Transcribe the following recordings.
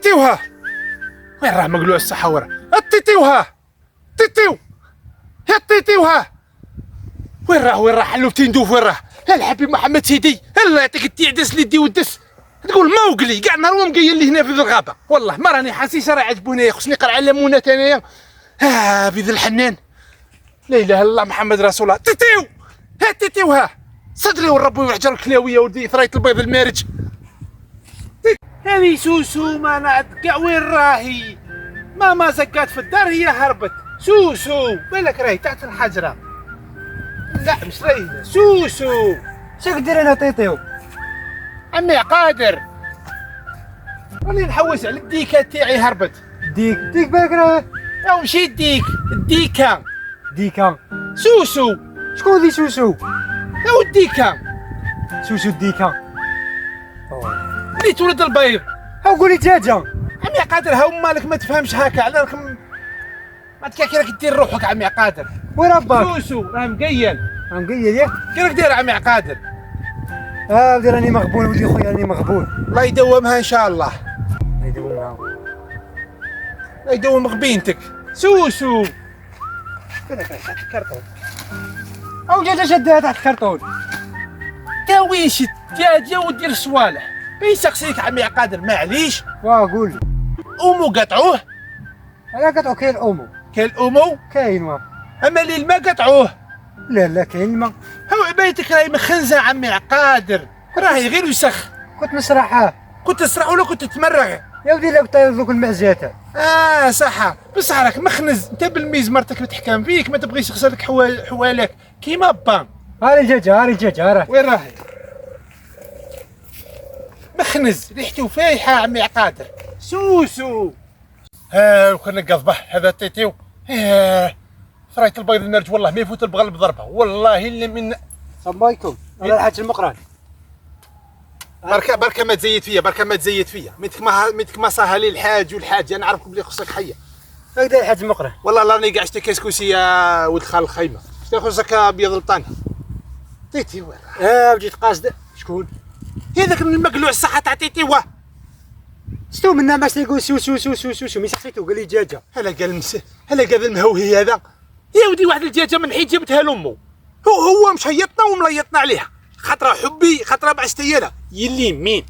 تيتيوها وين راه مقلوع الصحاورة التيتيوها تيتيو يا تيتيوها وين راه حلوفتي ندوف وين راه الحبيب محمد سيدي الله يعطيك التعدس اللي دي ودس تقول موقلي كاع نهار ومقيل لي هنا في ذي الغابه والله ما راني حاسس راه عجبوني خصني نقرا على مونات انايا في ذي الحنان لا اله الا الله محمد رسول الله تيتيو ها تيتيوها صدري والرب ويحجر الكلاويه ولدي ثريت البيض المارج هذه سوسو ما نعد كاع وين راهي ماما زقات في الدار هي هربت سوسو بالك راهي تحت الحجره لا مش راهي سوسو شنو دير انا طيطيو عمي قادر راني نحوس على الديكه تاعي هربت ديك بالك راه او مشي الديكه ديكا سوسو شكون ذي سوسو او الديكه سوسو الديكا اللي تولد البيض ها قولي دجاجه عمي قادر ها مالك ما تفهمش هكا على راكم ما تكاكي راك دير روحك عمي قادر وين رباك سوسو راه مقيل نقيل ياك كي راك داير عمي قادر ودي راني مغبون ولدي خويا راني مغبون الله يدومها ان شاء الله يدومها الله يدوم غبينتك سوسو فينك تحت الكرتون او دجاجه شدها تحت الكرتون تا وين شد دجاجه ودير صوالح بيسقسيك عمي قادر معليش قول لي امو قطعوه انا قطعو كاين اومو كاين امو كاين اما اللي ما قطعوه لا كاين الماء هو عبايتك راهي مخنزه عمي قادر راهي غير وسخ كنت نسرحها كنت تسرح ولا كنت تمرغ يا ودي لا كنت دوك المعزات صح بصح راك مخنز انت بالميز مرتك تحكم فيك ما تبغيش يخسرلك حوالك كيما بان هاري الدجاجه راه وين راهي مخنز ريحته فايحه عمي قادر سوسو وكنا قضبح هذا تيتيو ثريت البيض المرج والله ما يفوت البغل بضربه والله الا من صبايكم انا الحاج المقران بركه ما تزيد فيا ميتك ما صاها لي الحاج والحاج انا نعرفكم بلي خصك حيه هكذا الحاج المقران والله راني كاع شتي كسكسي يا ولد خال الخيمه شتي خصك ابيض الطانه تيتي وين وجيت قاصد شكون هذاك المقلوع الصحه تاع تيتي واه ستو منا ما يقول سو مي سقسيتو قال لي دجاجه هلا قال المهوهي هذا يا ودي واحد الدجاجه من حيت جبتها لامه هو مشيطنا ومليطنا عليها خطره حبي خطره بعشتينا يلي مين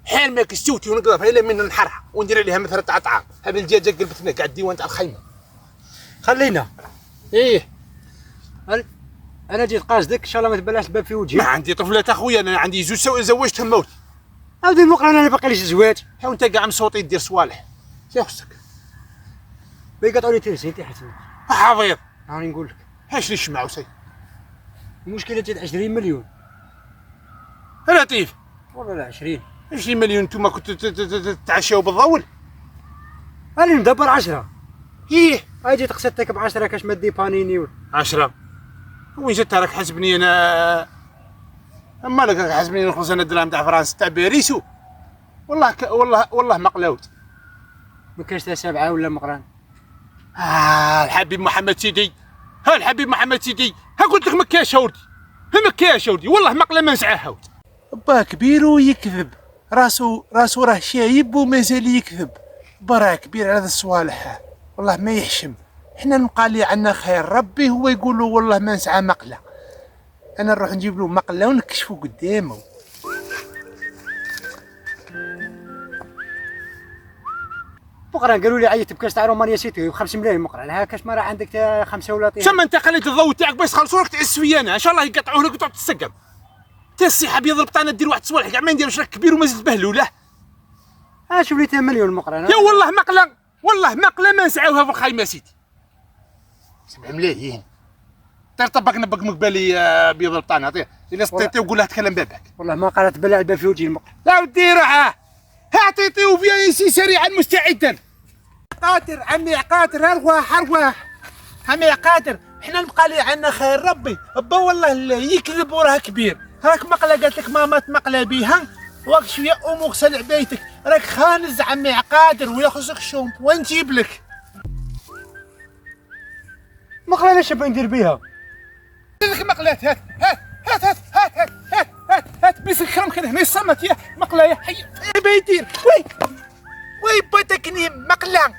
حال ما كستوتي ونقرفها الا من نحرها وندير عليها مثل تاع طعام هذه الدجاجه قلبتنا كاع الديوان تاع الخيمه خلينا ايه انا جيت قاصدك ان شاء الله ما تبلاش الباب في وجهي ما عندي طفلات اخويا انا عندي زوج زوجتهم موت عاودي المقران انا باقي ليش زواج وانت كاع مصوتي دير صوالح يا خصك بيقطعوا لي تيرسي تحت حافظ راني نقول لك هاش لي الشمع وسي المشكله جات 20 مليون لطيف والله لا 20 مليون انتوما كنتوا تتعشاو بالضول راني ندبر 10 ايه اجي تقصدتك ب 10 كاش ما دي بانيني 10 وين جاتها راك حسبني انا اما لك راك حسبني نخلص انا الدراهم تاع فرنسا تاع باريسو والله مقلاوت ما كاينش تاع 7 ولا مقران الحبيب محمد سيدي الحبيب محمد سيدي قلت لك مكاش ولدي والله مقله ما نسعاه ولد با كبير ويكذب راسو راه شايب ومازال يكذب برا كبير على هذا الصوالح والله ما يحشم حنا نبقى لي عنا خير ربي هو يقولوا والله ما نسعى مقله انا نروح نجيب له مقله ونكشفه قدامه مقران قالوا لي عيط بكاش تاع رومانيا سيتي ب 5 ملايين مقران ها كاش ما راه عندك تا 5 ولا طيب ثم انت خليت الضوء تاعك باش تخلصوا لك تعس فيا انا ان شاء الله يقطعوه لك وتقعد تسقم تا الصحه بيض البطانه دير واحد الصوالح كاع ما نديرش راك كبير ومازال تبهلوله شوف لي 8 مليون مقران يا والله مقله ما نسعاوها في الخيمه سيدي 7 ملايين طير طبق نبق مقبالي بيض البطانه عطيه الا سطيتي وقول لها تكلم بابك والله ما قالت بلا الباب في وجهي المقران لا ودي روحه اعطيتي وفيا سي سريعا مستعدا قادر عمي قادر ارواح عمي قادر حنا نبقى لي عنا خير ربي با والله يكذب وراه كبير راك مقله قالت لك ماما تمقله بيها وقت شويه غسل عبايتك راك خانز عمي قادر ولا خصك شامبو نجيب لك مقله اش ندير بيها لك مقلات هات بيسك كرم كذا هنا صمت يا مقله يا حي بيدير وي تكني مقله